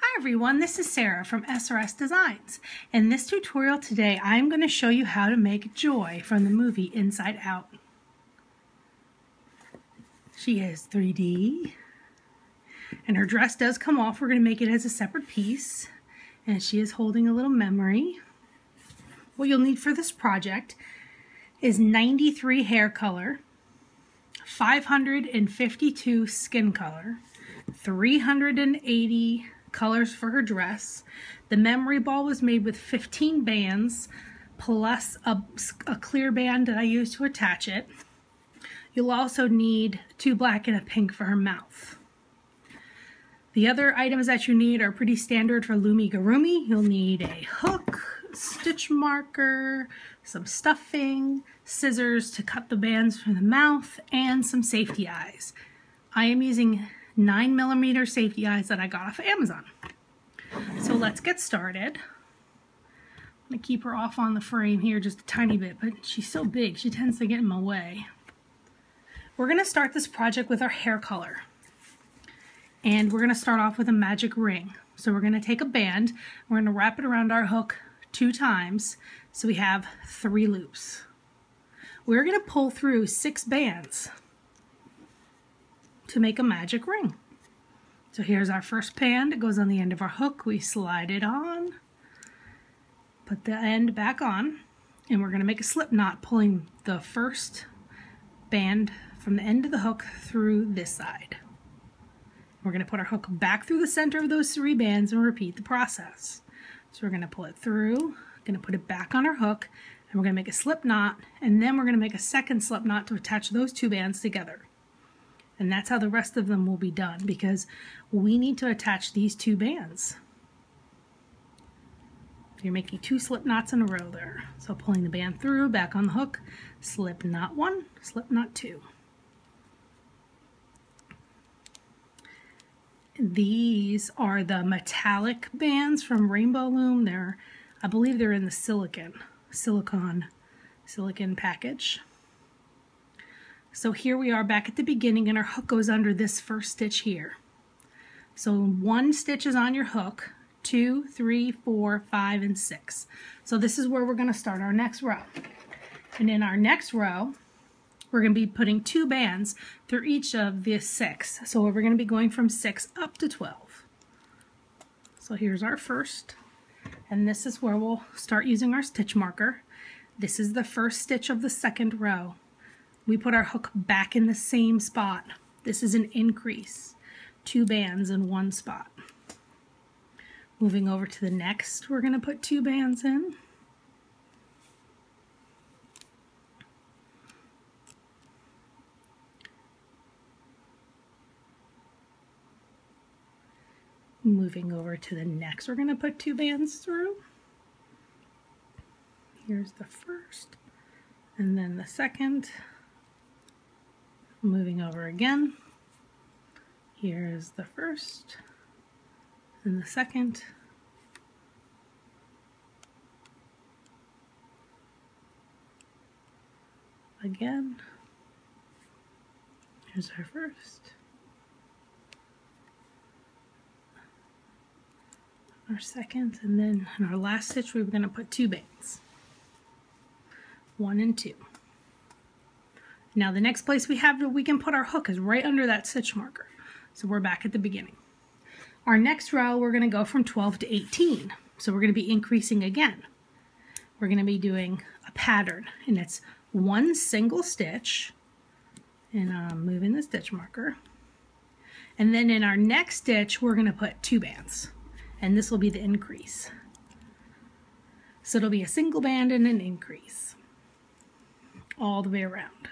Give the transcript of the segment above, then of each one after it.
Hi everyone, this is Sarah from SRS Designs. In this tutorial today, I'm going to show you how to make Joy from the movie Inside Out. She is 3D, and her dress does come off. We're going to make it as a separate piece, and she is holding a little memory. What you'll need for this project is 93 hair color, 552 skin color, 380 colors for her dress. The memory ball was made with 15 bands plus a clear band that I used to attach it. You'll also need 2 black and a pink for her mouth. The other items that you need are pretty standard for Lumigurumi. You'll need a hook, stitch marker, some stuffing, scissors to cut the bands for the mouth, and some safety eyes. I am using 9mm safety eyes that I got off of Amazon. So let's get started. I'm going to keep her off on the frame here just a tiny bit, but she's so big she tends to get in my way. We're going to start this project with our hair color. And we're going to start off with a magic ring. So we're going to take a band, we're going to wrap it around our hook 2 times so we have 3 loops. We're going to pull through 6 bands to make a magic ring. So here's our first band. It goes on the end of our hook. We slide it on, put the end back on, and we're going to make a slip knot pulling the first band from the end of the hook through this side. We're going to put our hook back through the center of those 3 bands and repeat the process. So we're going to pull it through, going to put it back on our hook, and we're going to make a slip knot, and then we're going to make a second slip knot to attach those 2 bands together. And that's how the rest of them will be done, because we need to attach these 2 bands. You're making 2 slip knots in a row there. So pulling the band through, back on the hook, slip knot 1, slip knot 2. These are the metallic bands from Rainbow Loom. I believe they're in the silicon package. So here we are back at the beginning, and our hook goes under this first stitch here. So 1 stitch is on your hook, 2, 3, 4, 5, and 6. So this is where we're going to start our next row. And in our next row, we're going to be putting 2 bands through each of the 6. So we're going to be going from 6 up to 12. So here's our first, and this is where we'll start using our stitch marker. This is the first stitch of the second row. We put our hook back in the same spot. This is an increase, 2 bands in 1 spot. Moving over to the next, we're going to put 2 bands in. Moving over to the next, we're going to put 2 bands through. Here's the first, and then the second. Moving over again. Here's the first and the second. Again. Here's our first. Our second, and then in our last stitch we're going to put 2 bands. 1 and 2. Now the next place we can put our hook is right under that stitch marker. So we're back at the beginning. Our next row we're going to go from 12 to 18. So we're going to be increasing again. We're going to be doing a pattern, and it's 1 single stitch, and I'm moving the stitch marker. And then in our next stitch we're going to put 2 bands, and this will be the increase. So it'll be a single band and an increase all the way around.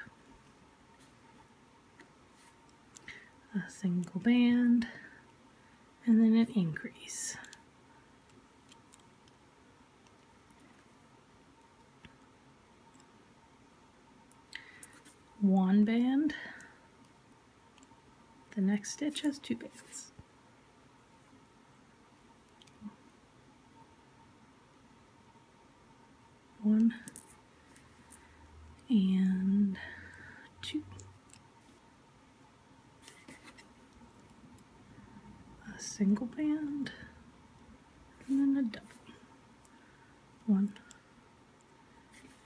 A single band, and then an increase. One band. The next stitch has 2 bands. One and 2. A single band, and then a double. 1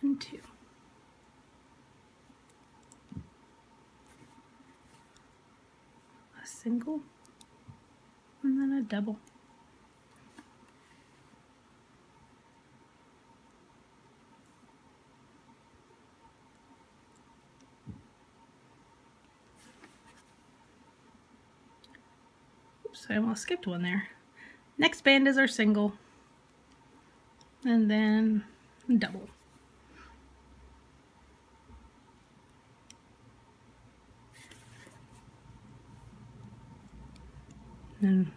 and 2. A single and then a double. Oops, I almost skipped one there. Next band is our single and then double. And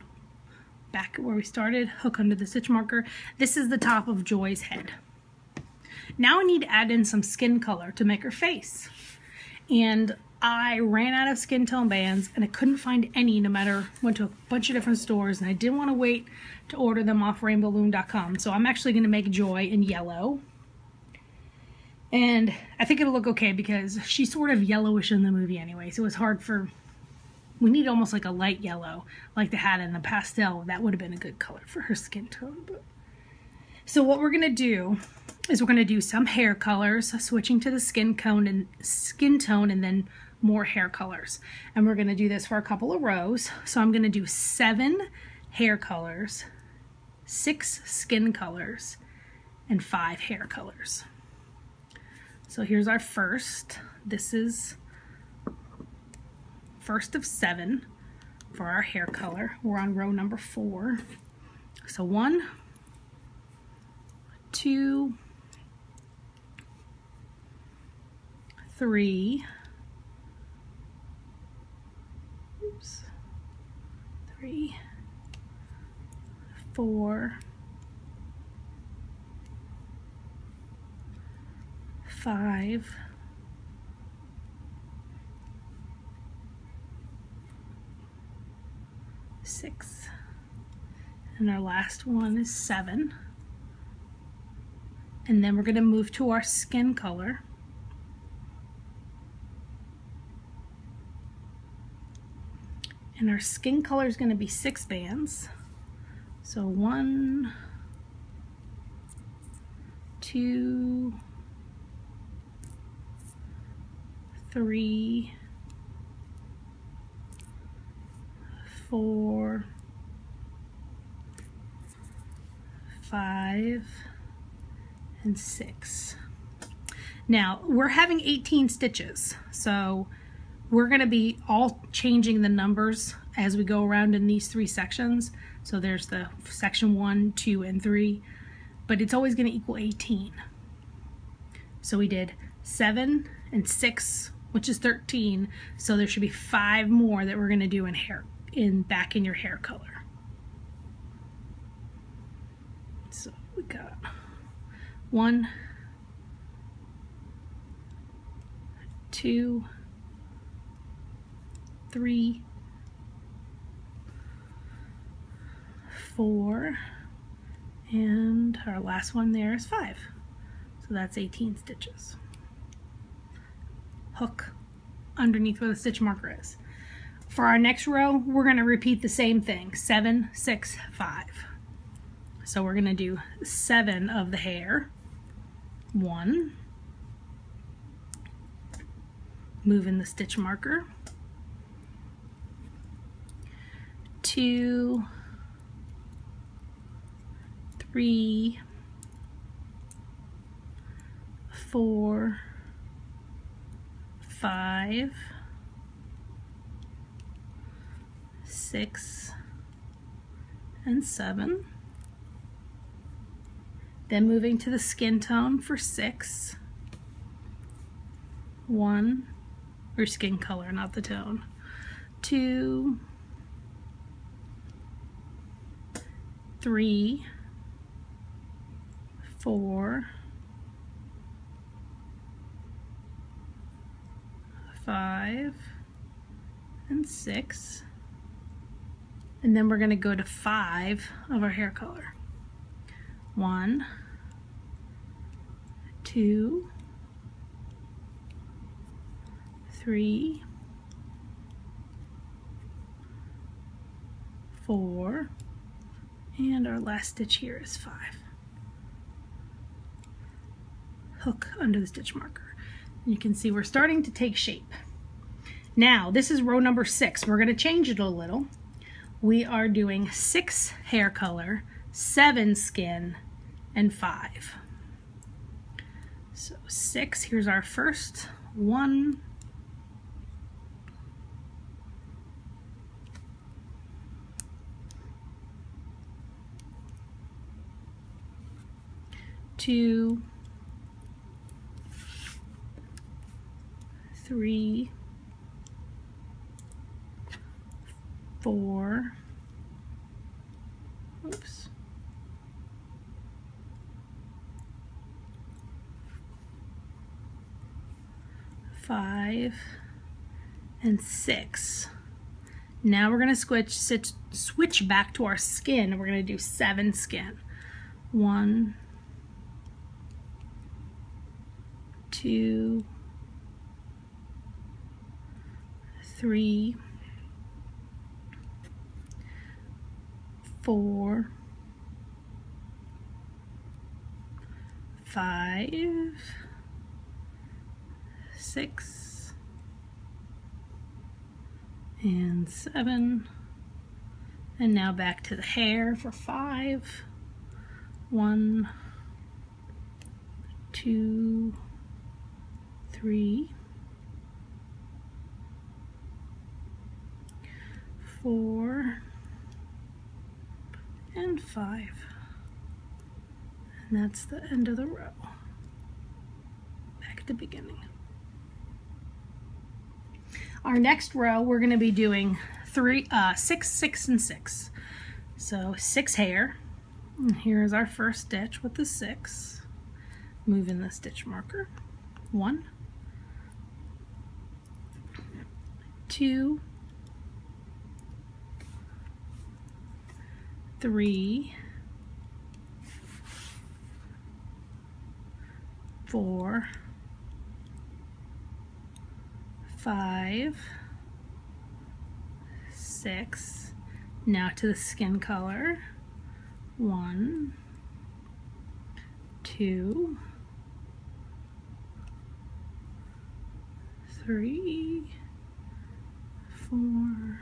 back where we started, hook under the stitch marker. This is the top of Joy's head. Now I need to add in some skin color to make her face. And I ran out of skin tone bands and I couldn't find any, no matter, went to a bunch of different stores, and I didn't want to wait to order them off rainbowloom.com. So I'm actually going to make Joy in yellow. And I think it'll look okay because she's sort of yellowish in the movie anyway, so it's hard for, we need almost like a light yellow, like they had in the pastel. That would have been a good color for her skin tone. But so what we're going to do is we're going to do some hair colors, switching to the skin tone and then more hair colors. And we're going to do this for a couple of rows. So I'm going to do 7 hair colors, 6 skin colors, and 5 hair colors. So here's our first. This is first of 7 for our hair color. We're on row number 4. So 1, 2, 3, 4, 5, 6, and our last one is 7. And then we're going to move to our skin color. And our skin color is going to be 6 bands. So 1, 2, 3, 4, 5, and 6. Now we're having 18 stitches, so we're going to be all changing the numbers as we go around in these 3 sections. So there's the section 1, 2, and 3, but it's always going to equal 18. So we did 7 and 6, which is 13. So there should be 5 more that we're going to do in hair, back in your hair color. So we got 1, 2, 3, 4, and our last one there is 5. So that's 18 stitches. Hook underneath where the stitch marker is. For our next row, we're going to repeat the same thing, 7, 6, 5. So we're going to do 7 of the hair. 1, move in the stitch marker. 2, 3, 4, 5, 6, and 7. Then moving to the skin tone for 6. 1, or skin color, not the tone. 2, 3, 4, 5, and 6. And then we're going to go to 5 of our hair color. 1, 2, 3, 4, And our last stitch here is 5. Hook under the stitch marker. You can see we're starting to take shape. Now this is row number 6. We're going to change it a little. We are doing 6 hair color, 7 skin, and 5. So 6, here's our first 1, 2, 3, 4, oops, 5, and 6. Now we're going to switch back to our skin, and we're going to do 7 skin. 1, 2, 3, 4, 5, 6, and 7. And now back to the hair for 5. 1, 2, 3, 4, and 5. And that's the end of the row. Back at the beginning. Our next row, we're going to be doing 6, 6, and 6. So 6 hair. And here's our first stitch with the 6. Move in the stitch marker. 1, 2, 3, 4, 5, 6. Now to the skin color. 1, 2, 3, 4,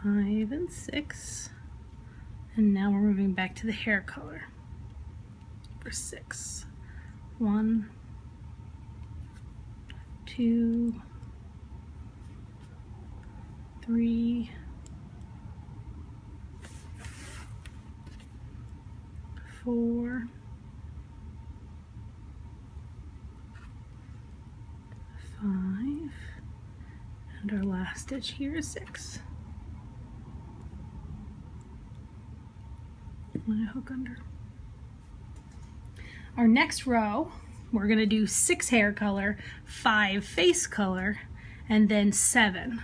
5, and 6. And now we're moving back to the hair color for 6. 1, 2, 3, 4, 5, and our last stitch here is 6. I'm going to hook under. Our next row, we're going to do 6 hair color, 5 face color, and then 7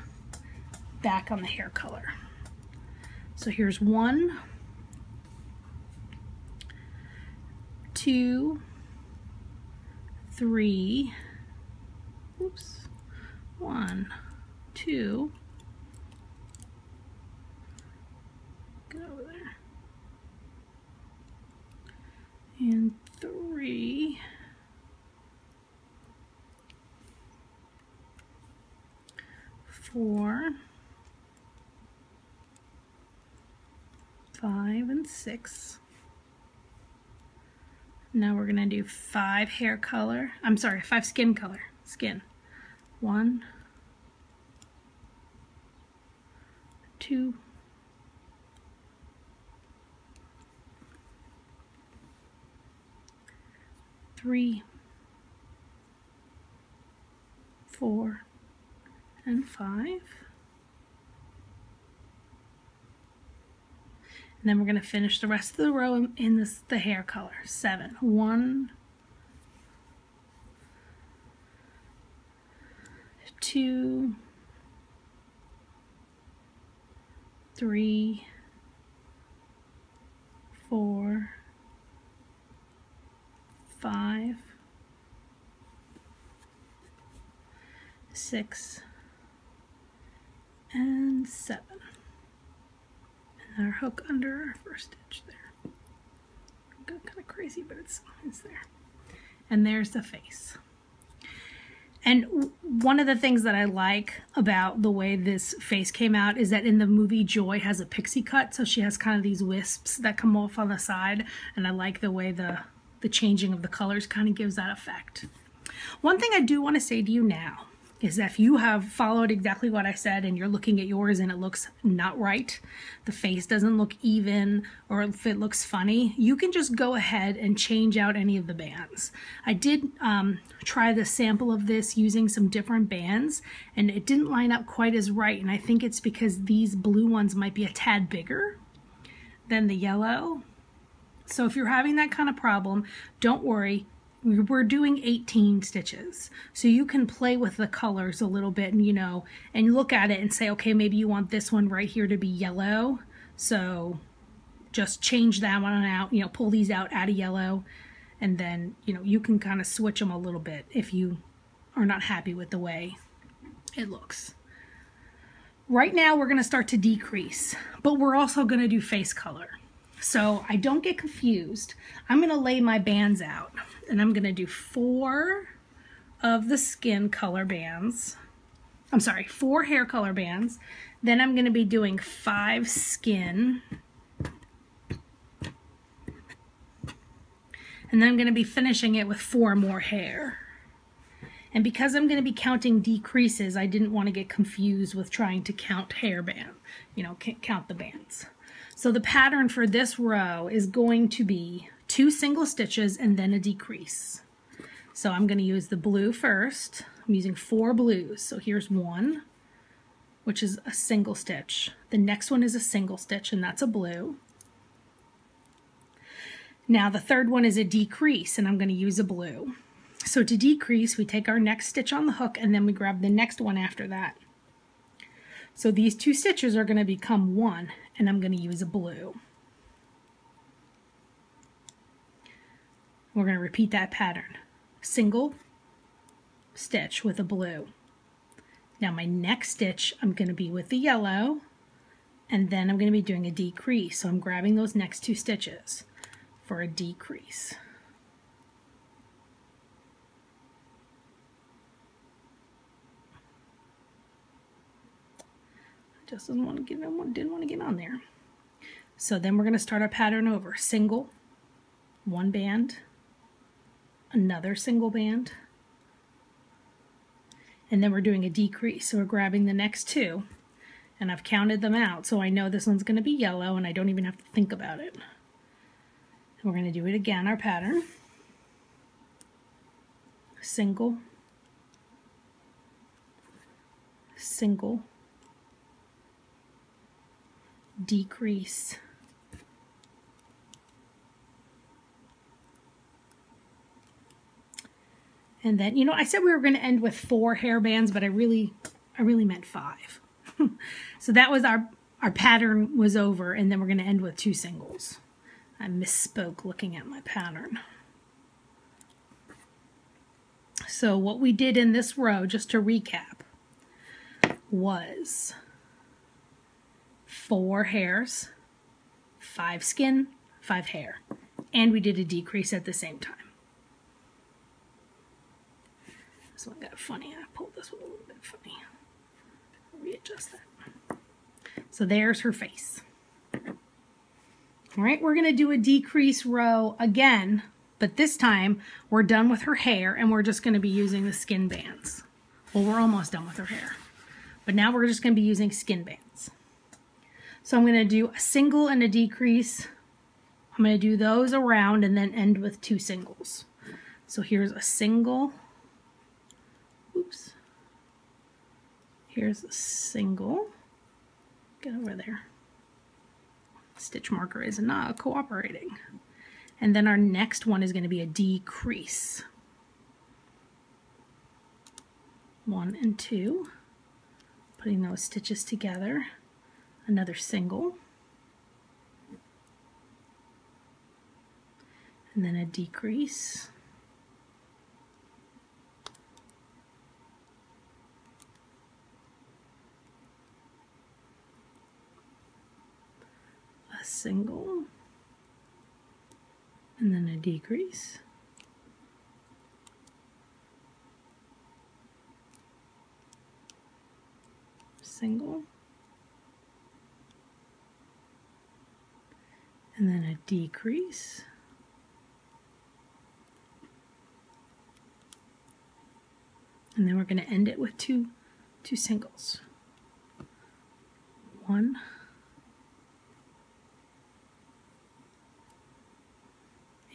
back on the hair color. So here's 1, 2, 3, oops, 1, 2, get over there, and 3, 4, 5, and 6. Now we're going to do 5 hair color, 5 skin color, skin. 1, 2, 3, 4, and 5. And then we're going to finish the rest of the row in the hair color. 7. 1, 2, 3, 4, 5, 6, and 7. And our hook under our first stitch there. Got kind of crazy, but it's there. And there's the face. And one of the things that I like about the way this face came out is that in the movie Joy has a pixie cut, so she has kind of these wisps that come off on the side, and I like the way the changing of the colors kind of gives that effect. One thing I do want to say to you now is that if you have followed exactly what I said and you're looking at yours and it looks not right, the face doesn't look even, or if it looks funny, you can just go ahead and change out any of the bands. I did try the sample of this using some different bands and it didn't line up quite as right, and I think it's because these blue ones might be a tad bigger than the yellow. So if you're having that kind of problem, don't worry. We're doing 18 stitches, so you can play with the colors a little bit, and and look at it and say, okay, maybe you want this one right here to be yellow, so just change that one out, pull these out, add a yellow, and then you can kind of switch them a little bit if you are not happy with the way it looks. Right now we're going to start to decrease, but we're also going to do face color. So I don't get confused, I'm going to lay my bands out, and I'm going to do 4 of the skin color bands. I'm sorry, 4 hair color bands. Then I'm going to be doing 5 skin. And then I'm going to be finishing it with 4 more hair. And because I'm going to be counting decreases, I didn't want to get confused with trying to count hair band, count the bands. So the pattern for this row is going to be 2 single stitches and then a decrease. So I'm going to use the blue first. I'm using 4 blues. So here's 1, which is a single stitch. The next one is a single stitch, and that's a blue. Now the third one is a decrease, and I'm going to use a blue. So to decrease, we take our next stitch on the hook, and then we grab the next one after that. So these 2 stitches are going to become 1, and I'm going to use a blue. We're going to repeat that pattern. Single stitch with a blue. Now my next stitch, I'm going to be with the yellow, and then I'm going to be doing a decrease. So I'm grabbing those next 2 stitches for a decrease. Just didn't want to get on there. So then we're going to start our pattern over. Single, 1 band, another single band, and then we're doing a decrease. So we're grabbing the next 2, and I've counted them out, so I know this one's going to be yellow, and I don't even have to think about it. And we're going to do it again, our pattern. Single, single, decrease, and then I said we were going to end with 4 hair bands, but I really meant 5. So that was our pattern was over, and then we're going to end with 2 singles. I misspoke looking at my pattern. So what we did in this row, just to recap, was 4 hairs, 5 skin, 5 hair, and we did a decrease at the same time. This one got funny. I pulled this one a little bit funny. I'll readjust that. So there's her face. All right, we're going to do a decrease row again, but this time we're done with her hair and we're just going to be using the skin bands. Well, we're almost done with her hair, but now we're just going to be using skin bands. So I'm going to do a single and a decrease. I'm going to do those around and then end with 2 singles. So here's a single. Oops. Here's a single. Get over there. Stitch marker is not cooperating. And then our next one is going to be a decrease. 1 and 2. Putting those stitches together. Another single, and then a decrease, single, and then a decrease, single, and then a decrease, and then we're going to end it with two singles. 1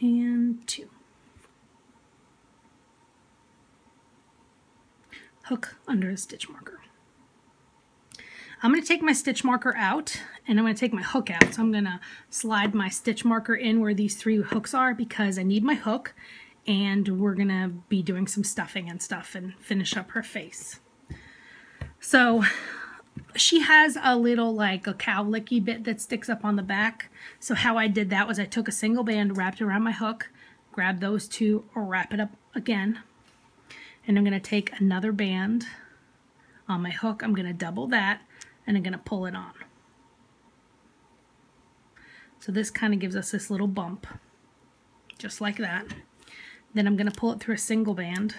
and 2. Hook under a stitch marker. I'm going to take my stitch marker out and I'm going to take my hook out. So I'm going to slide my stitch marker in where these 3 hooks are because I need my hook, and we're going to be doing some stuffing and stuff and finish up her face. So she has a little like a cowlicky bit that sticks up on the back. So how I did that was I took a single band, wrapped it around my hook, grab those 2, or wrap it up again. And I'm going to take another band on my hook. I'm going to double that and I'm going to pull it on. So this kind of gives us this little bump, just like that. Then I'm going to pull it through a single band.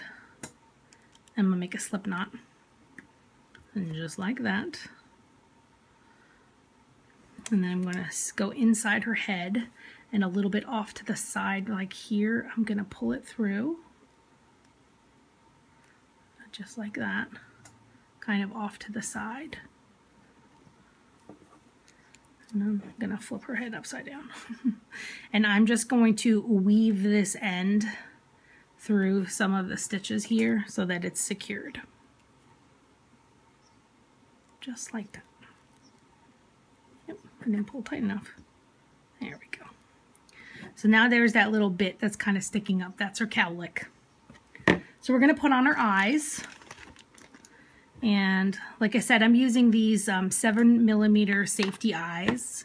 I'm going to make a slip knot. And just like that. And then I'm going to go inside her head and a little bit off to the side like here. I'm going to pull it through. Just like that. Kind of off to the side. And I'm going to flip her head upside down. And I'm just going to weave this end through some of the stitches here so that it's secured. Just like that. Yep, I didn't pull tight enough. There we go. So now there's that little bit that's kind of sticking up. That's her cowlick. So we're going to put on her eyes. And like I said, I'm using these 7mm safety eyes.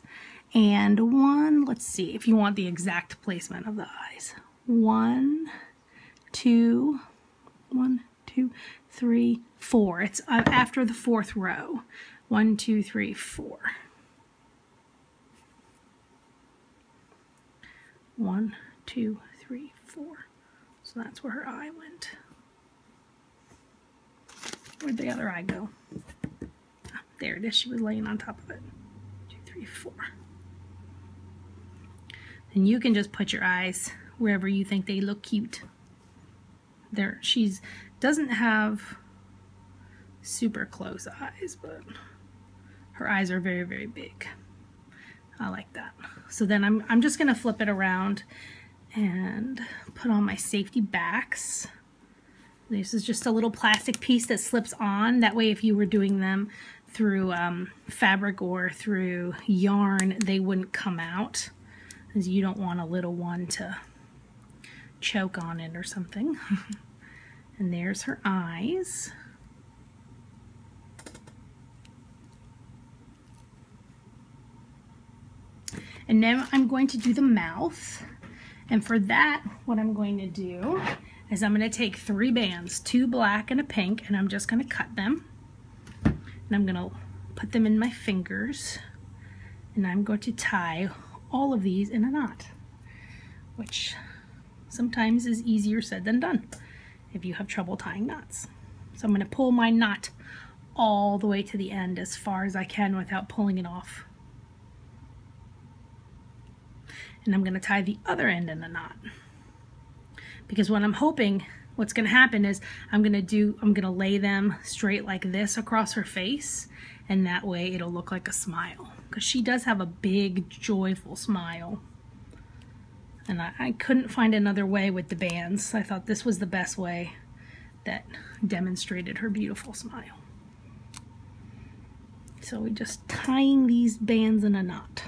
And let's see if you want the exact placement of the eyes. 1, 2, 3, 4. It's after the 4th row. 1, 2, 3, 4. 1, 2, 3, 4. So that's where her eye went. Where'd the other eye go? Ah, there it is. She was laying on top of it. 2, 3, 4. And you can just put your eyes wherever you think they look cute. There, she's doesn't have super close eyes, but her eyes are very, very big. I like that. So then I'm just gonna flip it around and put on my safety backs. This is just a little plastic piece that slips on. That way if you were doing them through fabric or through yarn, they wouldn't come out, as you don't want a little one to choke on it or something. And there's her eyes. And now I'm going to do the mouth. And for that, what I'm going to do is I'm going to take 3 bands, 2 black and a pink, and I'm just going to cut them. And I'm going to put them in my fingers. And I'm going to tie all of these in a knot, which sometimes is easier said than done if you have trouble tying knots. So I'm going to pull my knot all the way to the end as far as I can without pulling it off. And I'm going to tie the other end in a knot. Because what I'm hoping, what's going to happen is I'm going to lay them straight like this across her face, and that way it'll look like a smile. Because she does have a big, joyful smile. And I couldn't find another way with the bands. I thought this was the best way that demonstrated her beautiful smile. So we're just tying these bands in a knot.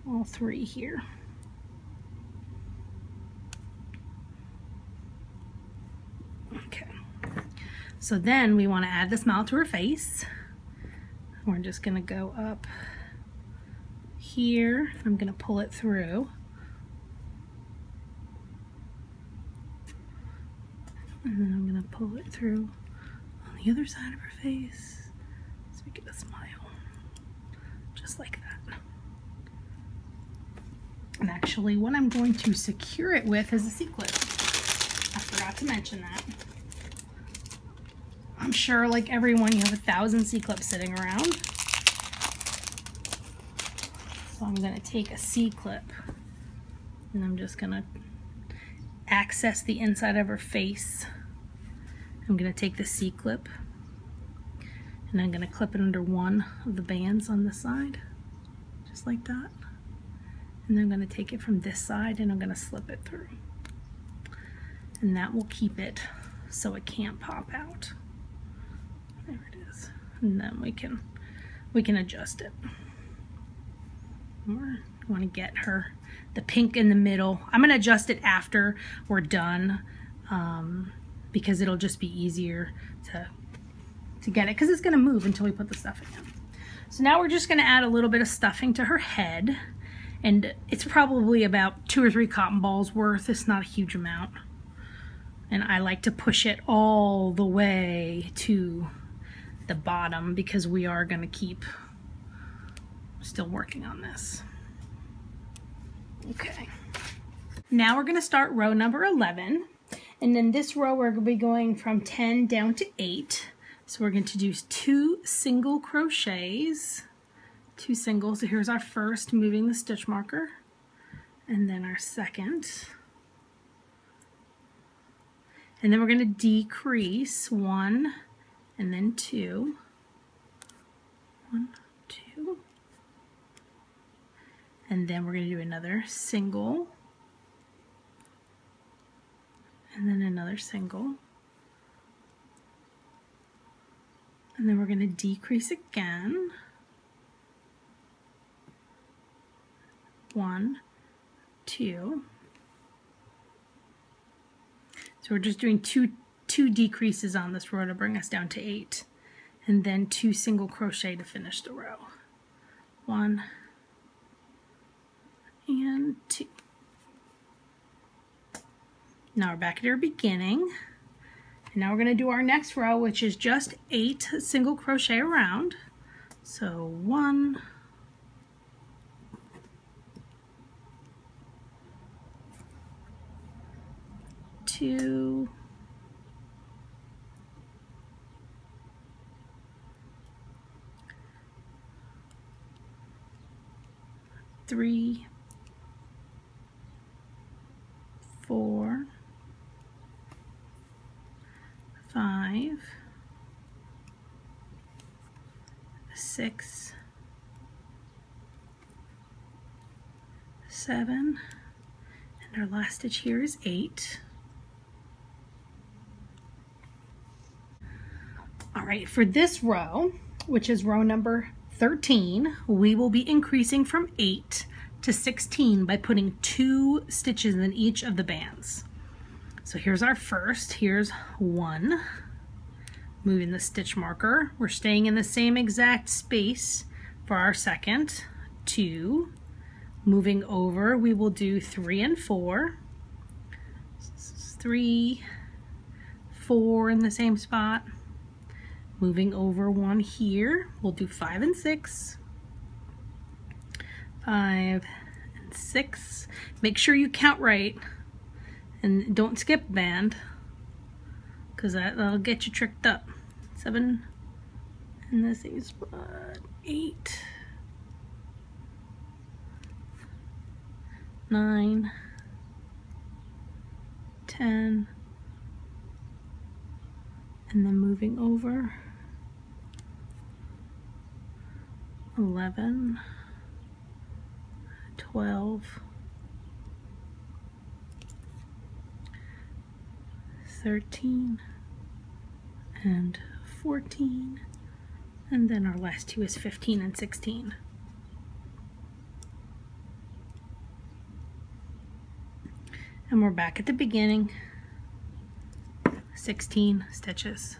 All 3 here. Okay. So then we want to add the smile to her face. We're just going to go up here. I'm going to pull it through. And then I'm going to pull it through on the other side of her face so we get a smile. Just like that. And actually what I'm going to secure it with is a C-clip. I forgot to mention that. I'm sure like everyone, you have 1,000 C-clips sitting around. So I'm going to take a C-clip and I'm just going to access the inside of her face. I'm going to take the C-clip and I'm going to clip it under one of the bands on this side, just like that. And then I'm going to take it from this side and I'm going to slip it through. And that will keep it so it can't pop out. There it is. And then we can adjust it. Or you want to get her the pink in the middle. I'm going to adjust it after we're done because it'll just be easier to get it, because it's going to move until we put the stuffing in. So now we're just going to add a little bit of stuffing to her head, and it's probably about 2 or 3 cotton balls worth. It's not a huge amount, and I like to push it all the way to the bottom because we are going to keep still working on this. Okay, now we're going to start row number 11, and in this row we're going to be going from 10 down to 8. So we're going to do 2 single crochets, 2 singles. So here's our first, moving the stitch marker, and then our second. And then we're going to decrease 1 and then 2. 1, 2. And then we're going to do another single, and then another single. And then we're going to decrease again. 1, 2. So we're just doing two decreases on this row to bring us down to 8. And then 2 single crochet to finish the row. 1 and 2. Now we're back at our beginning. And now we're going to do our next row, which is just 8 single crochet around. So 1, 2, 3, 4, 5, 6, 7, and our last stitch here is 8. All right, for this row, which is row number 13, we will be increasing from 8 to 16 by putting 2 stitches in each of the bands. So here's our first, here's 1, moving the stitch marker. We're staying in the same exact space for our second. 2, moving over, we will do 3 and 4. 3, 4 in the same spot. Moving over 1 here, we'll do 5 and 6. 5 and 6. Make sure you count right. And don't skip a band, because that'll get you tricked up. 7 in the same spot. 8, 9, 10, and then moving over. 11, 12, 13, and 14, and then our last 2 is 15 and 16. And we're back at the beginning, 16 stitches.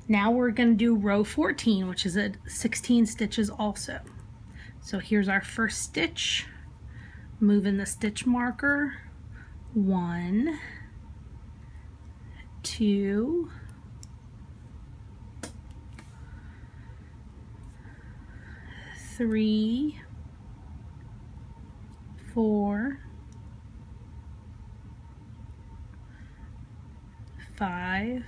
Now we're going to do row 14, which is at 16 stitches also. So here's our first stitch, moving the stitch marker, 1, 2, 3, 4, 5,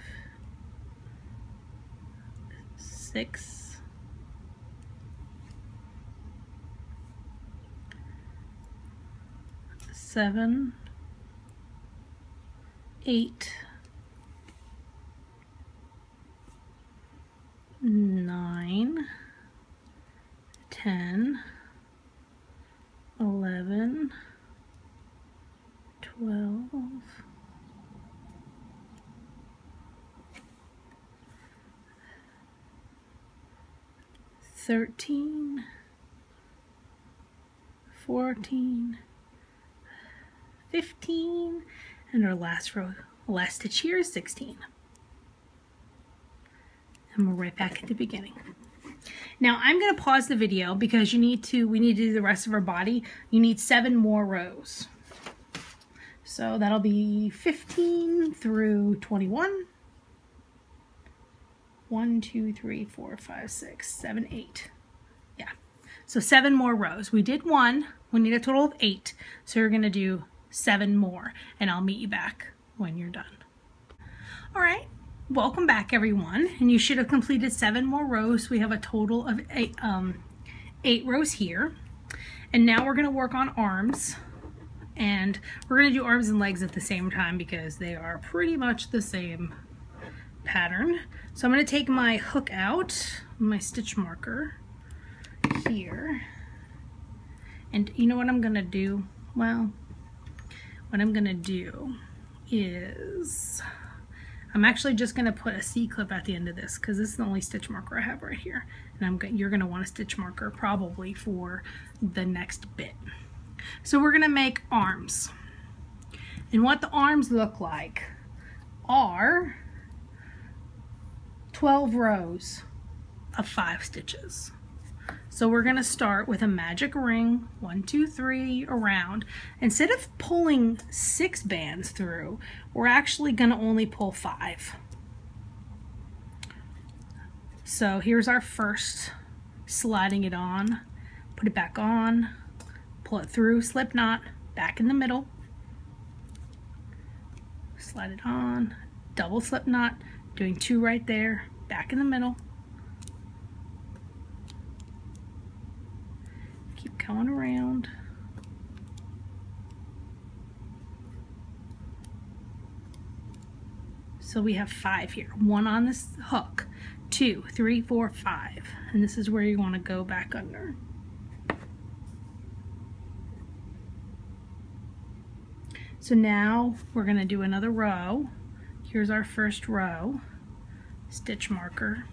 6, 7, 8, 9, 10, 11, 12, 13, 14, 15, and our last row, last stitch here is 16. And we're right back at the beginning. Now I'm going to pause the video because we need to do the rest of our body. You need 7 more rows. So that'll be 15 through 21. 1, 2, 3, 4, 5, 6, 7, 8. Yeah. So 7 more rows. We did 1. We need a total of 8. So you're going to do 7 more. And I'll meet you back when you're done. All right. Welcome back, everyone. And you should have completed 7 more rows. We have a total of 8 rows here. And now we're going to work on arms. And we're going to do arms and legs at the same time because they are pretty much the same pattern. So I'm going to take my hook out, my stitch marker here. And you know what I'm going to do? Well, what I'm going to do is I'm actually just going to put a C-clip at the end of this because this is the only stitch marker I have right here. And you're going to want a stitch marker probably for the next bit. So we're going to make arms. And what the arms look like are 12 rows of 5 stitches. So we're going to start with a magic ring, 1, 2, 3 around. Instead of pulling 6 bands through, we're actually going to only pull 5. So here's our first, sliding it on, put it back on, pull it through, slip knot, back in the middle, slide it on, double slip knot, doing 2 right there, back in the middle. Keep going around. So we have 5 here. 1 on this hook, 2, 3, 4, 5. And this is where you want to go back under. So now we're going to do another row. Here's our first row. Stitch marker.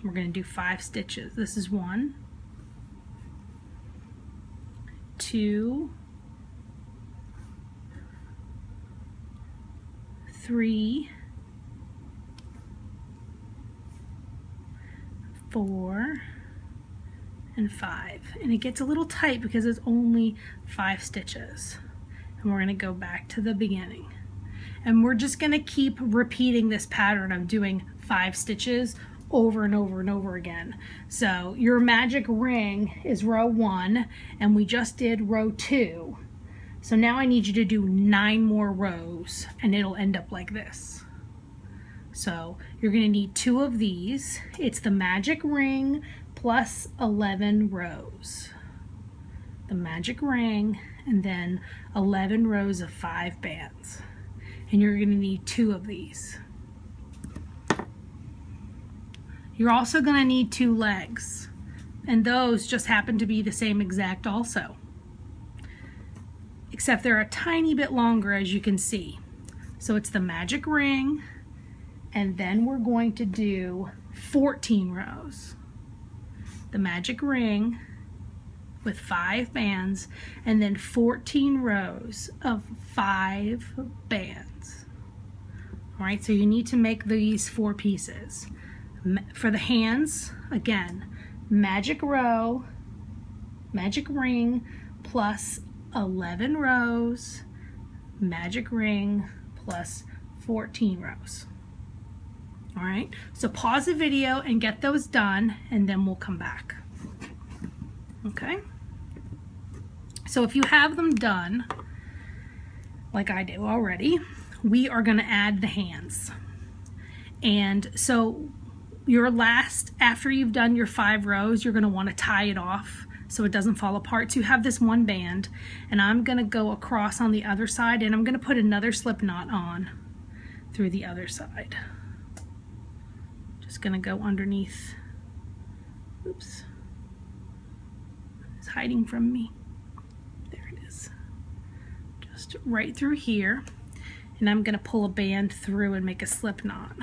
We're going to do 5 stitches. This is 1, 2, 3, 4, and 5. And it gets a little tight because it's only 5 stitches. And we're going to go back to the beginning. And we're just going to keep repeating this pattern of doing 5 stitches over and over and over again. So your magic ring is row 1 and we just did row 2. So now I need you to do 9 more rows and it'll end up like this. So you're going to need 2 of these. It's the magic ring plus 11 rows. The magic ring and then 11 rows of 5 bands. And you're going to need 2 of these. You're also going to need 2 legs, and those just happen to be the same exact also, except they're a tiny bit longer, as you can see. So it's the magic ring, and then we're going to do 14 rows. The magic ring with 5 bands, and then 14 rows of 5 bands. All right, so you need to make these 4 pieces. For the hands, again, magic row, magic ring, plus 11 rows, magic ring, plus 14 rows. All right, so pause the video and get those done, and then we'll come back. Okay? So if you have them done, like I do already, we are going to add the hands. And so after you've done your 5 rows, you're going to want to tie it off so it doesn't fall apart. So you have this one band, and I'm going to go across on the other side, and I'm going to put another slip knot on through the other side. Just going to go underneath. Oops. It's hiding from me. There it is. Just right through here. And I'm going to pull a band through and make a slip knot.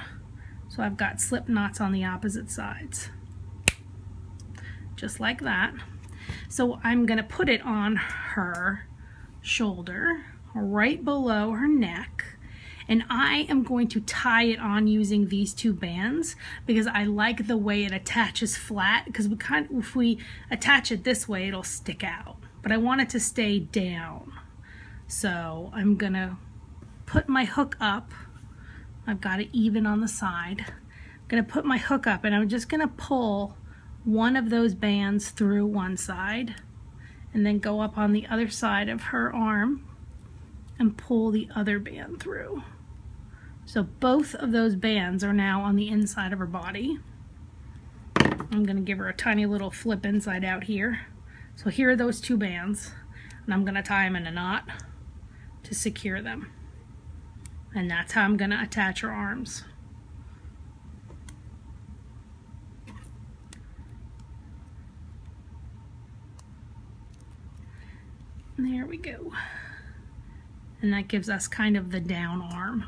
So I've got slip knots on the opposite sides. Just like that. So I'm going to put it on her shoulder, right below her neck. And I am going to tie it on using these 2 bands because I like the way it attaches flat, because if we attach it this way, it'll stick out. But I want it to stay down. So I'm going to put my hook up. I've got it even on the side. I'm going to put my hook up, and I'm just going to pull one of those bands through one side and then go up on the other side of her arm and pull the other band through. So both of those bands are now on the inside of her body. I'm going to give her a tiny little flip inside out here. So here are those 2 bands, and I'm going to tie them in a knot to secure them. And that's how I'm going to attach her arms. There we go. And that gives us kind of the down arm.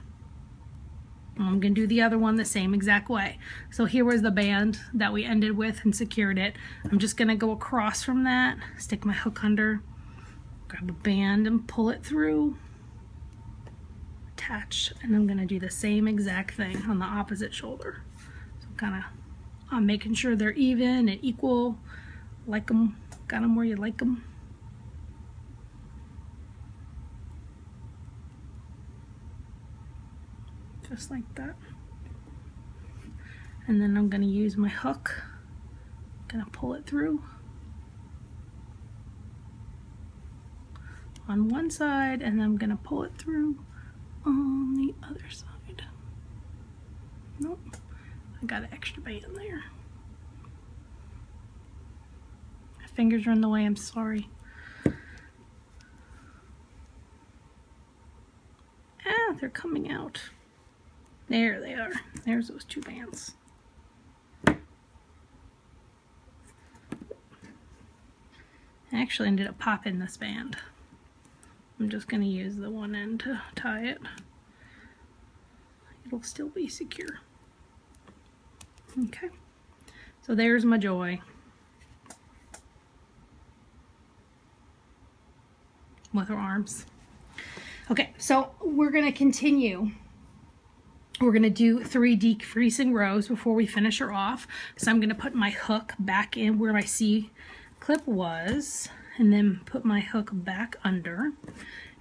I'm going to do the other one the same exact way. So here was the band that we ended with and secured it. I'm just going to go across from that, stick my hook under, grab a band and pull it through, attach, and I'm going to do the same exact thing on the opposite shoulder. So I'm making sure they're even and equal, like them, got them where you like them. Just like that. And then I'm going to use my hook. I'm going to pull it through on one side, and then I'm going to pull it through on the other side. Nope, I got an extra band there. My fingers are in the way, I'm sorry. Ah, they're coming out. There they are. There's those 2 bands. I actually ended up popping this band. I'm just going to use the one end to tie it. It'll still be secure. Okay. So there's my Joy with her arms. Okay, so we're going to continue. We're going to do 3 decreasing rows before we finish her off. So I'm going to put my hook back in where my C clip was, and then put my hook back under.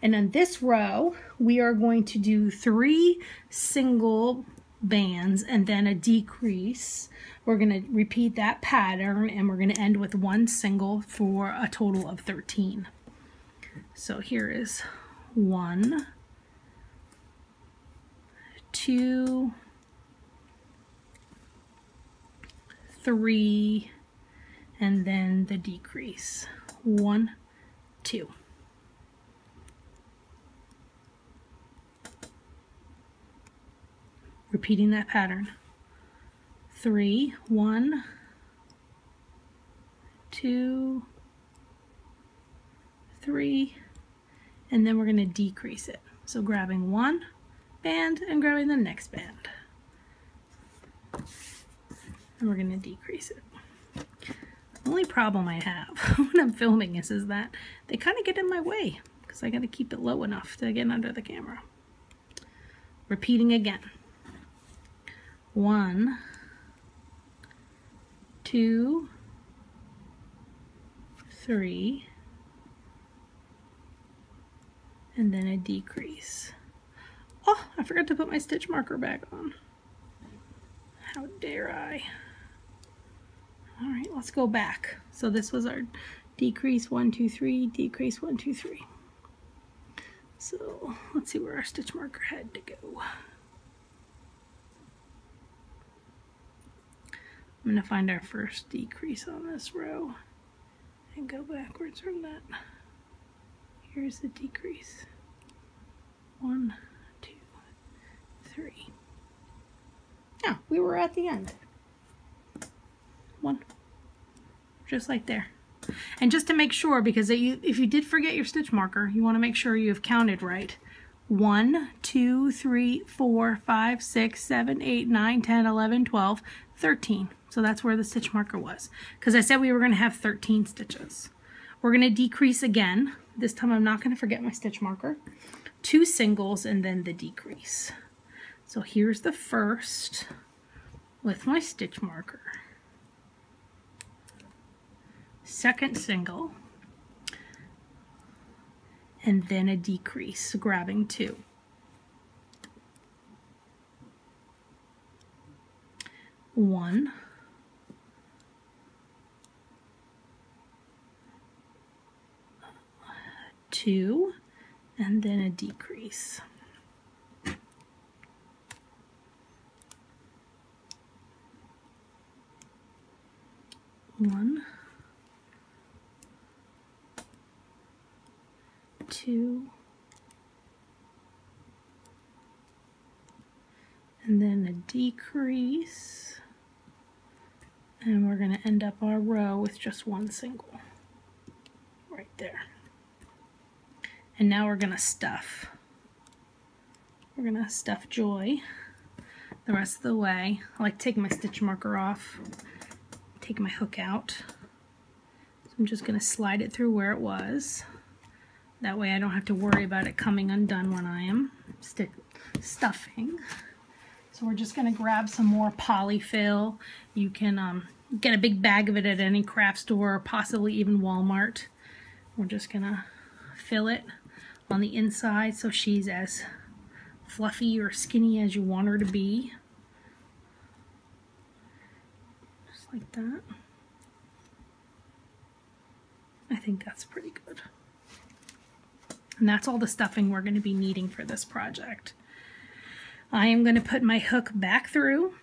And on this row, we are going to do 3 single bands and then a decrease. We're going to repeat that pattern, and we're going to end with 1 single for a total of 13. So here is 1, 2, 3, and then the decrease. 1, 2. Repeating that pattern. 3, 1, 2, 3, and then we're going to decrease it. So grabbing 1 band and grabbing the next band. And we're going to decrease it. The only problem I have when I'm filming is that they kind of get in my way because I got to keep it low enough to get under the camera. Repeating again. 1, 2, 3, and then a decrease. Oh, I forgot to put my stitch marker back on. How dare I? All right, let's go back. So this was our decrease 1, 2, 3, decrease 1, 2, 3. So let's see where our stitch marker had to go. I'm going to find our first decrease on this row and go backwards from that. Here's the decrease. 1, 2, 3. Yeah, we were at the end. 1. Just like there. And just to make sure, because if you did forget your stitch marker, you want to make sure you have counted right. 1, 2, 3, 4, 5, 6, 7, 8, 9, 10, 11, 12, 13. So that's where the stitch marker was. Because I said we were going to have 13 stitches. We're going to decrease again. This time I'm not going to forget my stitch marker. 2 singles and then the decrease. So here's the first with my stitch marker. Second single, and then a decrease, grabbing 2. 1, 2, and then a decrease. 1, 2, and then a decrease, and we're going to end up our row with just 1 single right there. And now we're going to stuff. We're going to stuff Joy the rest of the way. I like to take my stitch marker off, take my hook out. So I'm just going to slide it through where it was. That way I don't have to worry about it coming undone when I am stuffing. So we're just going to grab some more polyfill. You can get a big bag of it at any craft store, or possibly even Walmart. We're just going to fill it on the inside so she's as fluffy or skinny as you want her to be. Just like that. I think that's pretty good. And that's all the stuffing we're going to be needing for this project. I am going to put my hook back through,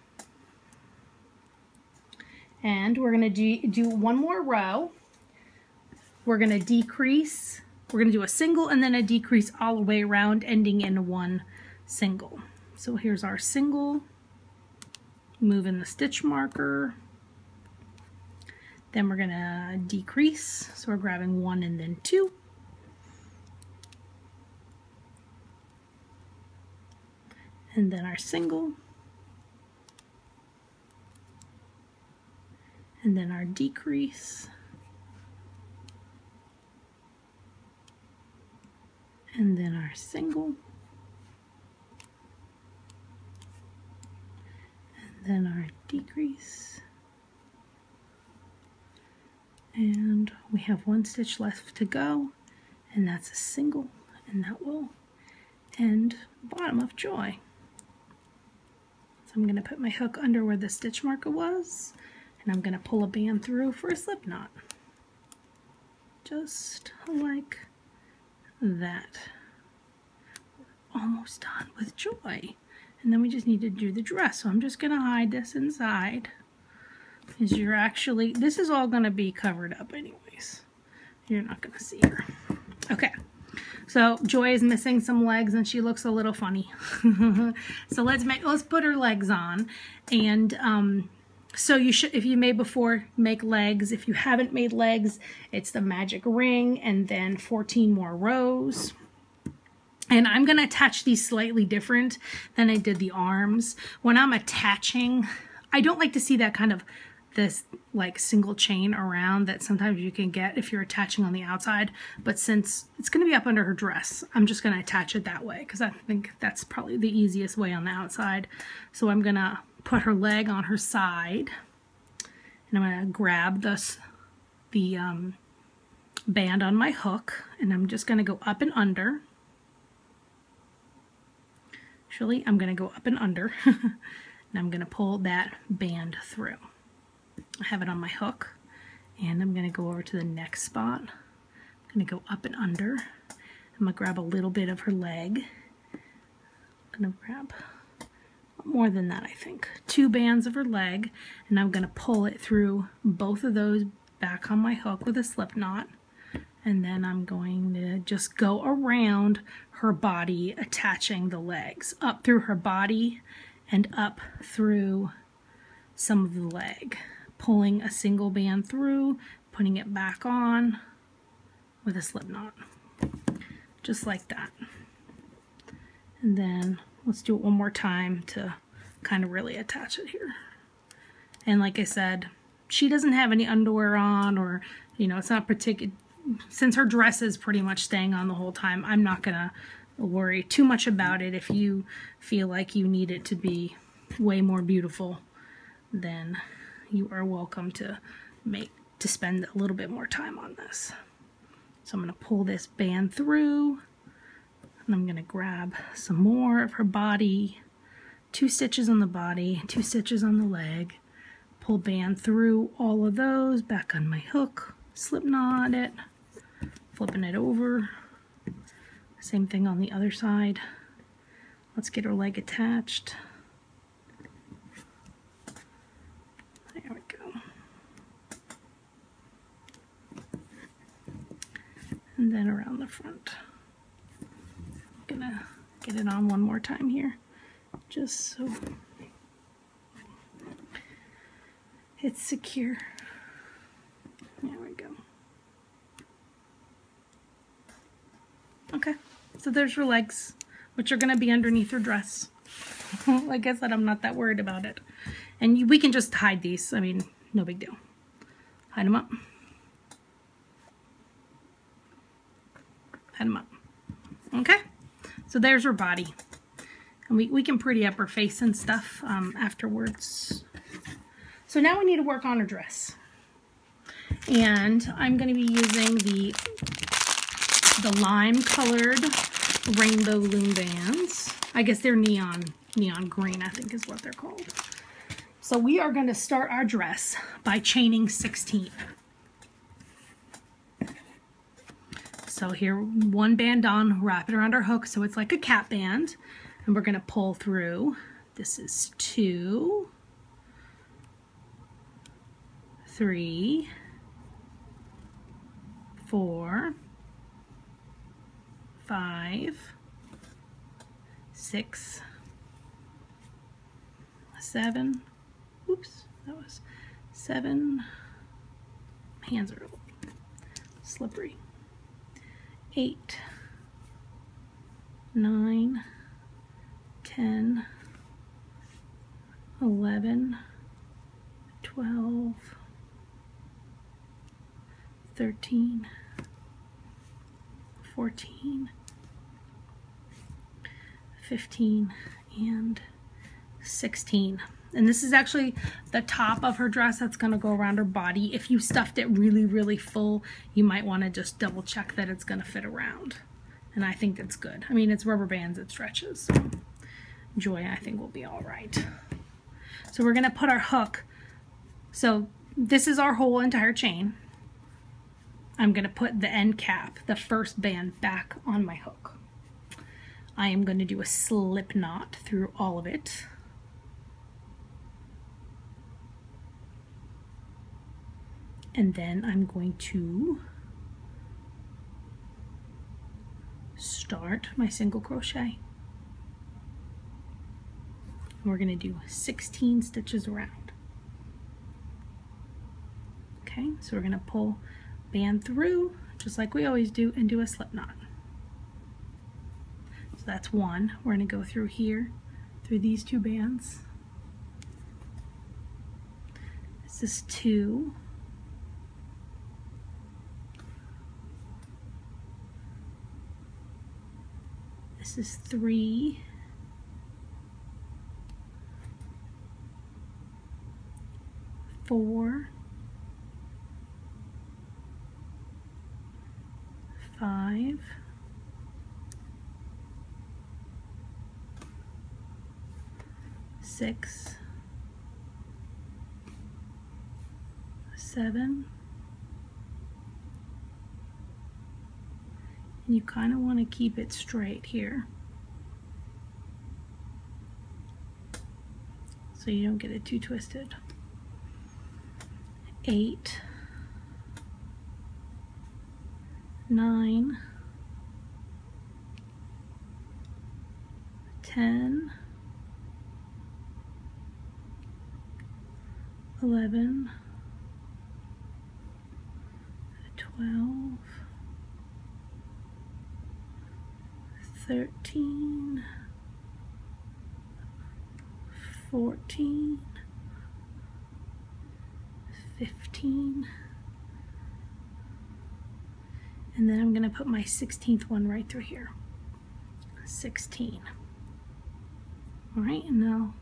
and we're going to do one more row. We're going to decrease, we're going to do a single and then a decrease all the way around, ending in 1 single. So here's our single, moving the stitch marker, then we're going to decrease, so we're grabbing 1 and then 2. And then our single, and then our decrease, and then our single, and then our decrease, and we have 1 stitch left to go, and that's a single, and that will end bottom of Joy. I'm going to put my hook under where the stitch marker was, and I'm going to pull a band through for a slip knot. Just like that. We're almost done with Joy. And then we just need to do the dress. So I'm just going to hide this inside. Because you're actually, this is all going to be covered up anyways. You're not going to see her. Okay. So Joy is missing some legs and she looks a little funny. So let's put her legs on. And so you should, if you made before, make legs. If you haven't made legs, it's the magic ring and then 14 more rows. And I'm going to attach these slightly different than I did the arms. When I'm attaching, I don't like to see that kind of this like single chain around that sometimes you can get if you're attaching on the outside, but since it's going to be up under her dress, I'm just going to attach it that way because I think that's probably the easiest way on the outside. So I'm going to put her leg on her side, and I'm going to grab the band on my hook, and I'm just going to go up and under. Actually, I'm going to go up and under, and I'm going to pull that band through. I have it on my hook, And I'm going to go over to the next spot. I'm going to go up and under. I'm going to grab a little bit of her leg. I'm going to grab more than that, I think. 2 bands of her leg, and I'm going to pull it through both of those back on my hook with a slip knot. And then I'm going to just go around her body, attaching the legs up through her body and up through some of the leg, pulling a single band through, putting it back on with a slip knot, just like that. And then let's do it one more time to kind of really attach it here. And like I said, she doesn't have any underwear on, or, you know, it's not particular. Since her dress is pretty much staying on the whole time, I'm not gonna worry too much about it. If you feel like you need it to be way more beautiful, then you are welcome to spend a little bit more time on this. So I'm gonna pull this band through, and I'm gonna grab some more of her body, 2 stitches on the body, 2 stitches on the leg, pull band through all of those, back on my hook, slip knot it, flipping it over. Same thing on the other side. Let's get her leg attached. There we go. And then around the front. I'm gonna get it on one more time here, just so it's secure. There we go. Okay, so there's her legs, which are going to be underneath her dress. Like I said, I'm not that worried about it. And we can just hide these. I mean, no big deal. Hide them up. Hide them up. Okay, so there's her body. And we can pretty up her face and stuff afterwards. So now we need to work on her dress. And I'm going to be using the lime colored rainbow loom bands. I guess they're neon green, I think is what they're called. So we are going to start our dress by chaining 16. So here, 1 band on, wrap it around our hook so it's like a cap band, and we're going to pull through. This is 2, 3, 4, 5, 6, 7, oops, that was 7, hands are slippery, 8, 9, 10, 11, 12, 13, 14, 15, and 16. And this is actually the top of her dress that's going to go around her body. If you stuffed it really, really full, you might want to just double check that it's going to fit around. And I think that's good. I mean, it's rubber bands, it stretches. So Joy, I think, will be all right. So we're going to put our hook. So this is our whole entire chain. I'm going to put the end cap, the first band, back on my hook. I am going to do a slip knot through all of it. And then I'm going to start my single crochet. We're going to do 16 stitches around. Okay, so we're going to pull band through just like we always do and do a slip knot. So that's 1. We're going to go through here, through these 2 bands. This is 2. This is 3. 4. 5. 6. 7. You kind of want to keep it straight here so you don't get it too twisted. 8, 9, 10, 11, 12, 13, 14, 15, and then I'm going to put my 16th one right through here. 16. Alright, and now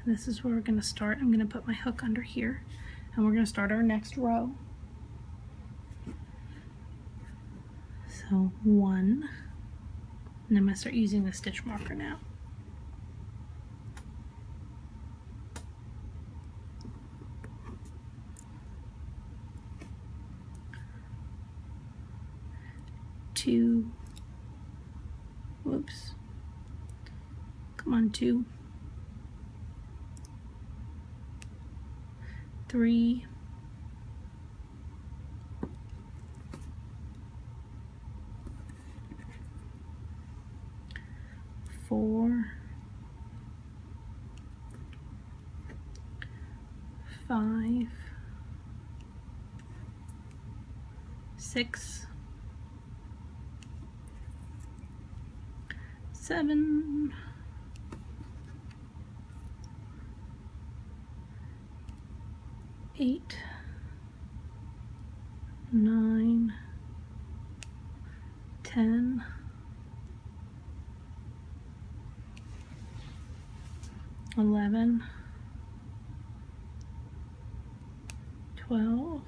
this is where we're going to start. I'm going to put my hook under here, and we're going to start our next row. So 1, and I'm going to start using the stitch marker now. 2, whoops, come on, 2, 3, 4, 5, 6, 7, 8, 9, 10, 11, 12,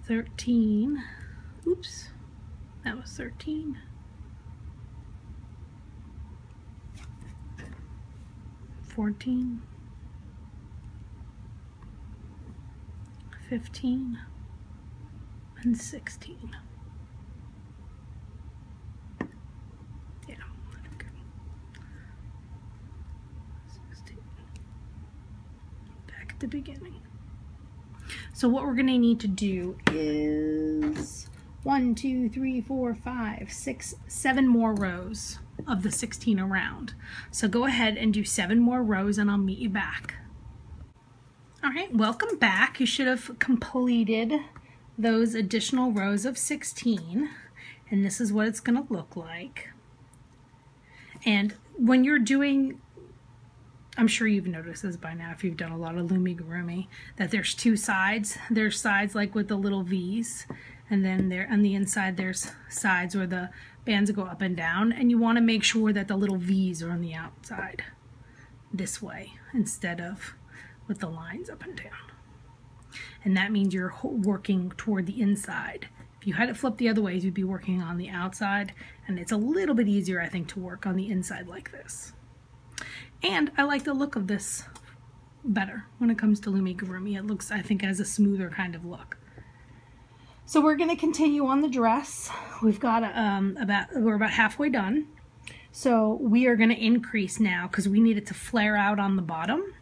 13, oops, that was 13, 14, 15, and 16. Yeah, okay. 16. Back at the beginning. So what we're going to need to do is 1, 2, 3, 4, 5, 6, 7 more rows of the 16 around. So go ahead and do 7 more rows and I'll meet you back. Alright, welcome back. You should have completed those additional rows of 16, and this is what it's going to look like. And when you're doing, I'm sure you've noticed this by now if you've done a lot of Lumigurumi, that there's 2 sides. There's sides like with the little V's, and then there on the inside there's sides where the bands go up and down, and you want to make sure that the little V's are on the outside this way instead of with the lines up and down. And that means you're working toward the inside. If you had it flipped the other ways, you'd be working on the outside, and it's a little bit easier, I think, to work on the inside like this. And I like the look of this better when it comes to Lumigurumi. It looks, I think, has a smoother kind of look. So we're going to continue on the dress. We've got we're about halfway done. So we are going to increase now because we need it to flare out on the bottom.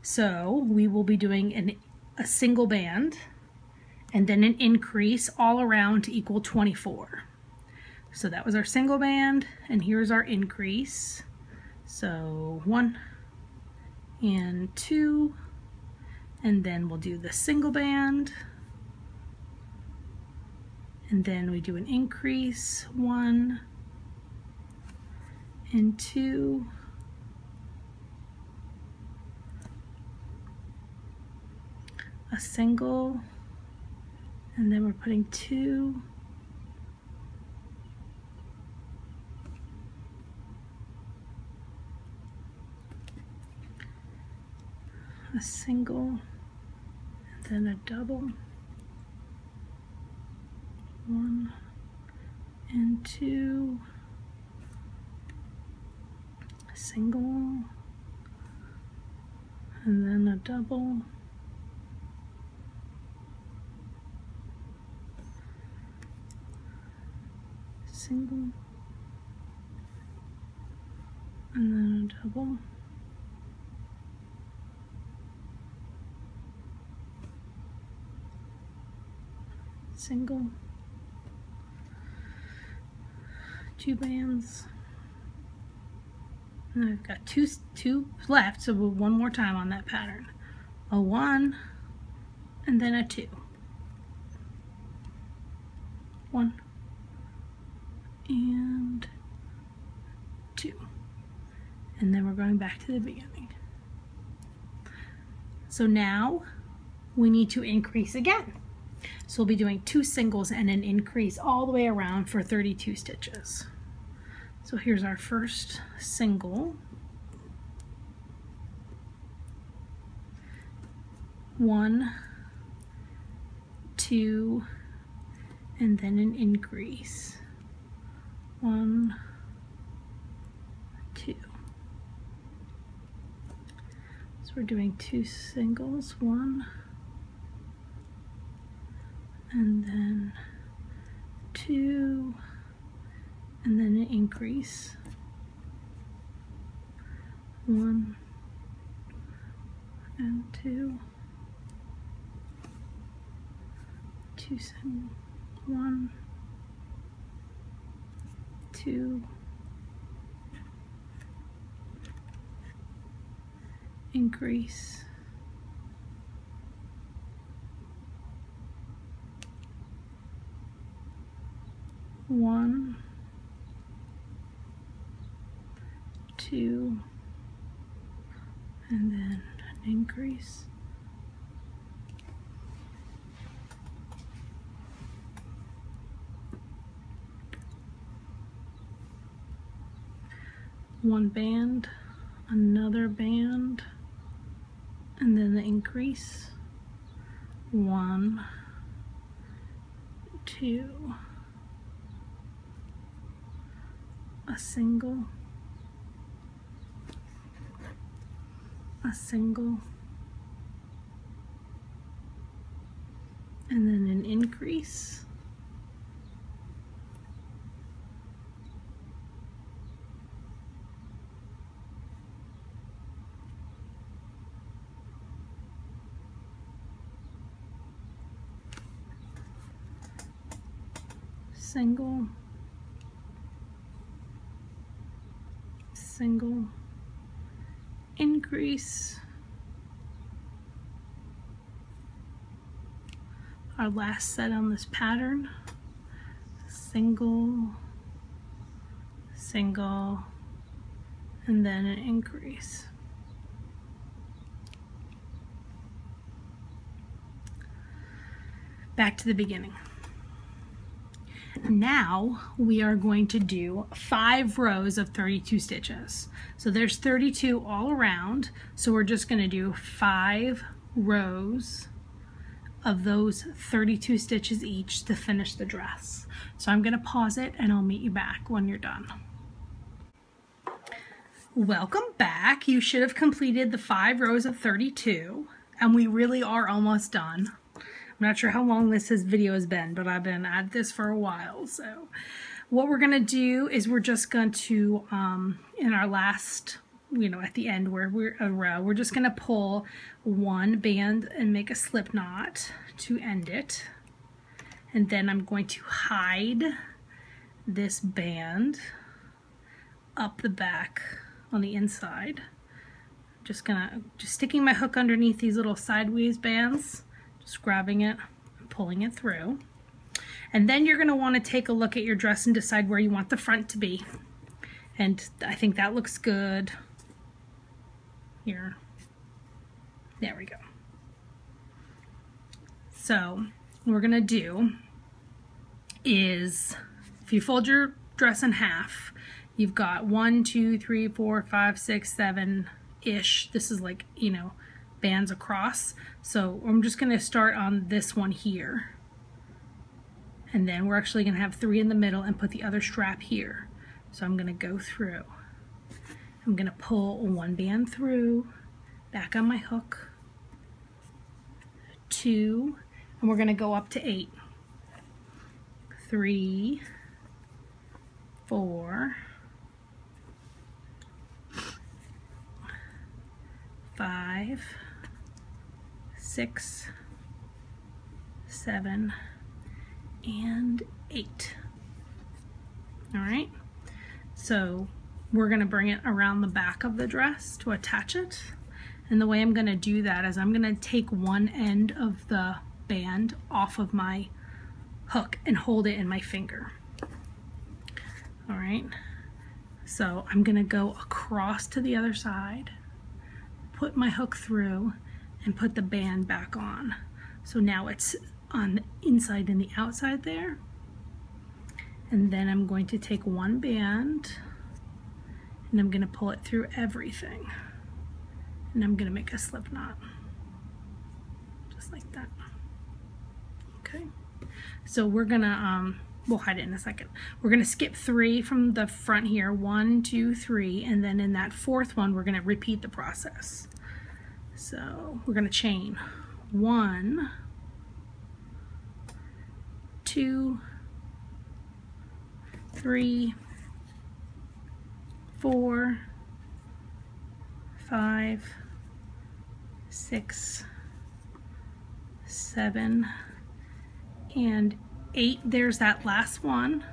So we will be doing a single band and then an increase all around to equal 24. So that was our single band, and here's our increase. So 1 and 2, and then we'll do the single band, and then we do an increase, 1 and 2, a single, and then we're putting 2, a single, and then a double, 1 and 2, a single, and then a double, single, and then a double, single, 2 bands, and I've got two left, so we'll one more time on that pattern. A 1 and then a 2. 1 and 2, and then we're going back to the beginning. So now we need to increase again. So we'll be doing 2 singles and an increase all the way around for 32 stitches. So here's our first single. 1, 2, and then an increase. 1, 2. So we're doing 2 singles, 1, and then 2, and then an increase. 1 and 2. 2 singles, 1, 2, increase, 1, 2, and then an increase. 1 band, another band, and then the increase. 1, 2, a single, a single, and then an increase. Single, single, increase. Our last set on this pattern, single, single, and then an increase. Back to the beginning. Now we are going to do 5 rows of 32 stitches. So there's 32 all around, so we're just going to do 5 rows of those 32 stitches each to finish the dress. So I'm going to pause it and I'll meet you back when you're done. Welcome back. You should have completed the 5 rows of 32, and we really are almost done. I'm not sure how long this video has been, but I've been at this for a while. So what we're going to do is we're just going to, in our last, at the end where we're a row, we're just going to pull 1 band and make a slip knot to end it. And then I'm going to hide this band up the back on the inside. Just sticking my hook underneath these little sideways bands. Just grabbing it and pulling it through. And then you're going to want to take a look at your dress and decide where you want the front to be. And I think that looks good. Here. There we go. So what we're going to do is, if you fold your dress in half, you've got 1, 2, 3, 4, 5, 6, 7-ish. This is like, bands across. So I'm just going to start on this one here, and then we're actually going to have 3 in the middle and put the other strap here. So I'm going to go through, I'm going to pull 1 band through, back on my hook, 2, and we're going to go up to 8, 3, 4, 5, 6, 7, and 8. All right, so we're going to bring it around the back of the dress to attach it. And the way I'm going to do that is I'm going to take one end of the band off of my hook and hold it in my finger. All right, so I'm going to go across to the other side, put my hook through, and put the band back on. So now it's on the inside and the outside there. And then I'm going to take one band and I'm going to pull it through everything. And I'm going to make a slip knot. Just like that. Okay. So we're going to, we'll hide it in a second. We're going to skip 3 from the front here. 1, 2, 3. And then in that 4th one, we're going to repeat the process. So we're going to chain 1, 2, 3, 4, 5, 6, 7, and 8. There's that last one,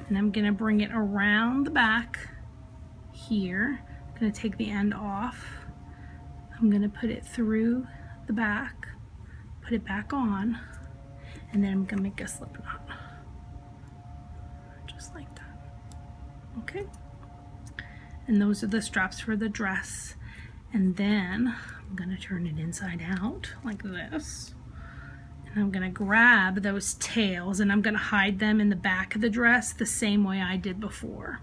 and I'm going to bring it around the back here. I'm going to take the end off. I'm going to put it through the back, put it back on, and then I'm going to make a slip knot. Just like that. Okay. And those are the straps for the dress. And then I'm going to turn it inside out like this. And I'm going to grab those tails and I'm going to hide them in the back of the dress the same way I did before.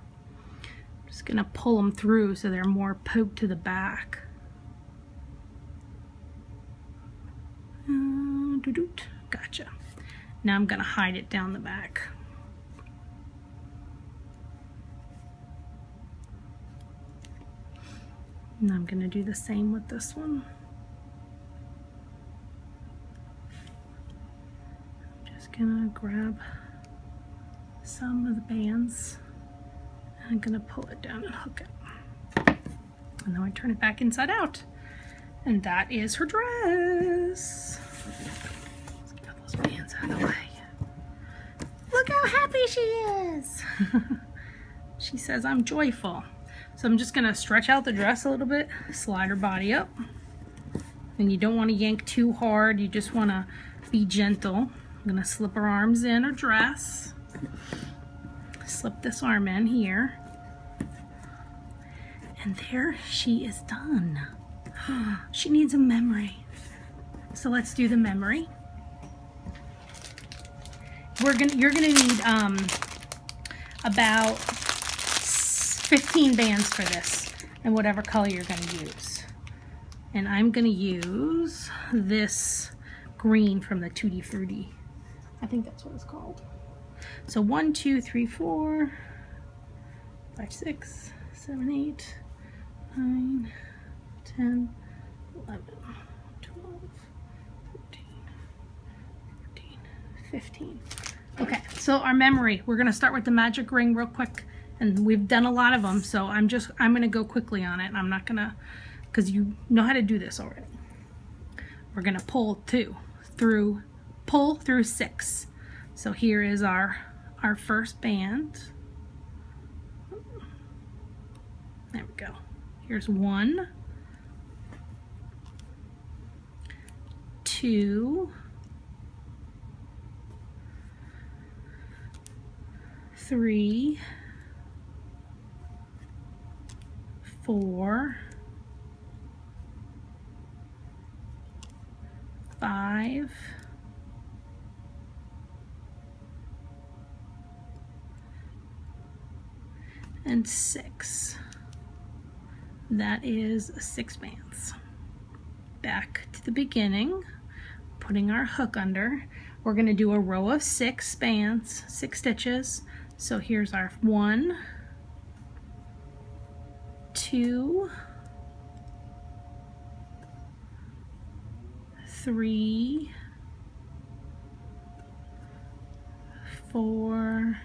I'm just going to pull them through so they're more poked to the back. Gotcha. Now I'm going to hide it down the back. And I'm going to do the same with this one. I'm just going to grab some of the bands and I'm going to pull it down and hook it. And then I turn it back inside out. And that is her dress. Let's get those bands out of the way. Look how happy she is. She says, I'm joyful. So I'm just going to stretch out the dress a little bit, slide her body up. And you don't want to yank too hard, you just want to be gentle. I'm going to slip her arms in her dress. Slip this arm in here. And there she is done. She needs a memory. So let's do the memory. You're gonna need about 15 bands for this, and whatever color you're going to use. And I'm going to use this green from the Tutti Frutti. I think that's what it's called. So 1, 2, 3, 4, 5, 6, 7, 8, 9, 10, 11, 12, 13, 14, 15. Okay, so our memory, we're going to start with the magic ring real quick. And we've done a lot of them, so I'm going to go quickly on it. I'm not going to, because you know how to do this already. We're going to pull through 6. So here is our first band. There we go. Here's 1, 2, 3, 4, 5, 6. That is 6 bands. Back to the beginning, putting our hook under. We're going to do a row of 6 bands, 6 stitches. So here's our 1, 2, 3, 4,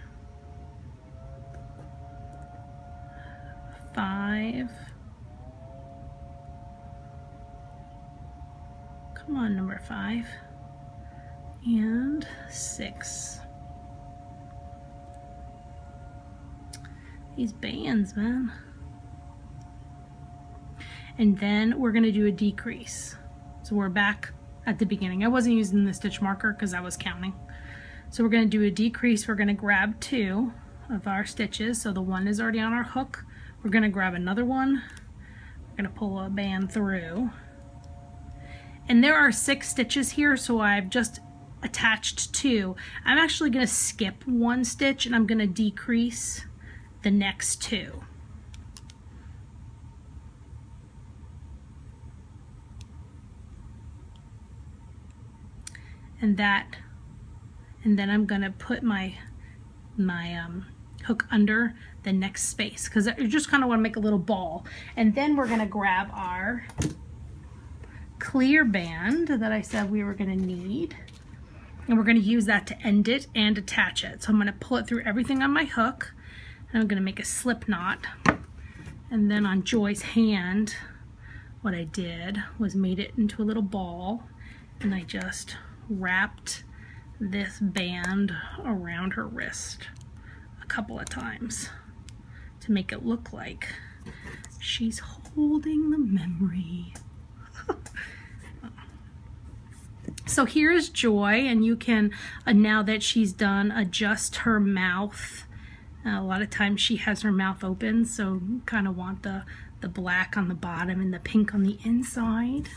5. Come on, number 5. And 6. These bands, man. And then we're gonna do a decrease. So we're back at the beginning. I wasn't using the stitch marker because I was counting. So we're gonna do a decrease. We're gonna grab 2 of our stitches. So the one is already on our hook. We're gonna grab another one. We're gonna pull a band through. And there are 6 stitches here, so I've just attached 2. I'm actually gonna skip 1 stitch and I'm gonna decrease the next 2. And then I'm gonna put my hook under the next space because I just kind of want to make a little ball. And then we're gonna grab our clear band that I said we were gonna need, and we're gonna use that to end it and attach it. So I'm gonna pull it through everything on my hook, and I'm gonna make a slip knot. And then on Joy's hand, what I did was made it into a little ball, and I just wrapped this band around her wrist a couple of times to make it look like she's holding the memory. So here's Joy, and you can, now that she's done, adjust her mouth. A lot of times she has her mouth open, so you kind of want the black on the bottom and the pink on the inside.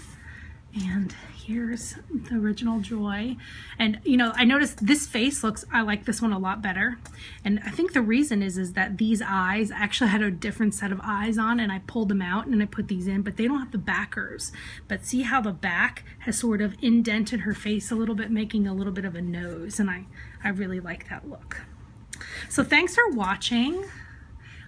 And here's the original Joy. And you know, I noticed this face looks, I like this one a lot better. And I think the reason is that these eyes actually had a different set of eyes on, and I pulled them out and I put these in, but they don't have the backers. But see how the back has sort of indented her face a little bit, making a little bit of a nose. And I really like that look. So thanks for watching.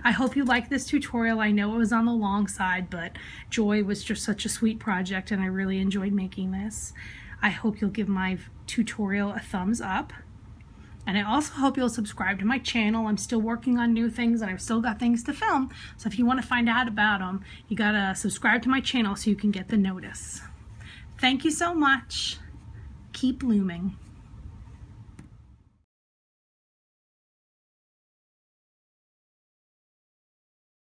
I hope you liked this tutorial. I know it was on the long side, but Joy was just such a sweet project and I really enjoyed making this. I hope you'll give my tutorial a thumbs up. And I also hope you'll subscribe to my channel. I'm still working on new things and I've still got things to film. So if you want to find out about them, you gotta subscribe to my channel so you can get the notice. Thank you so much. Keep looming.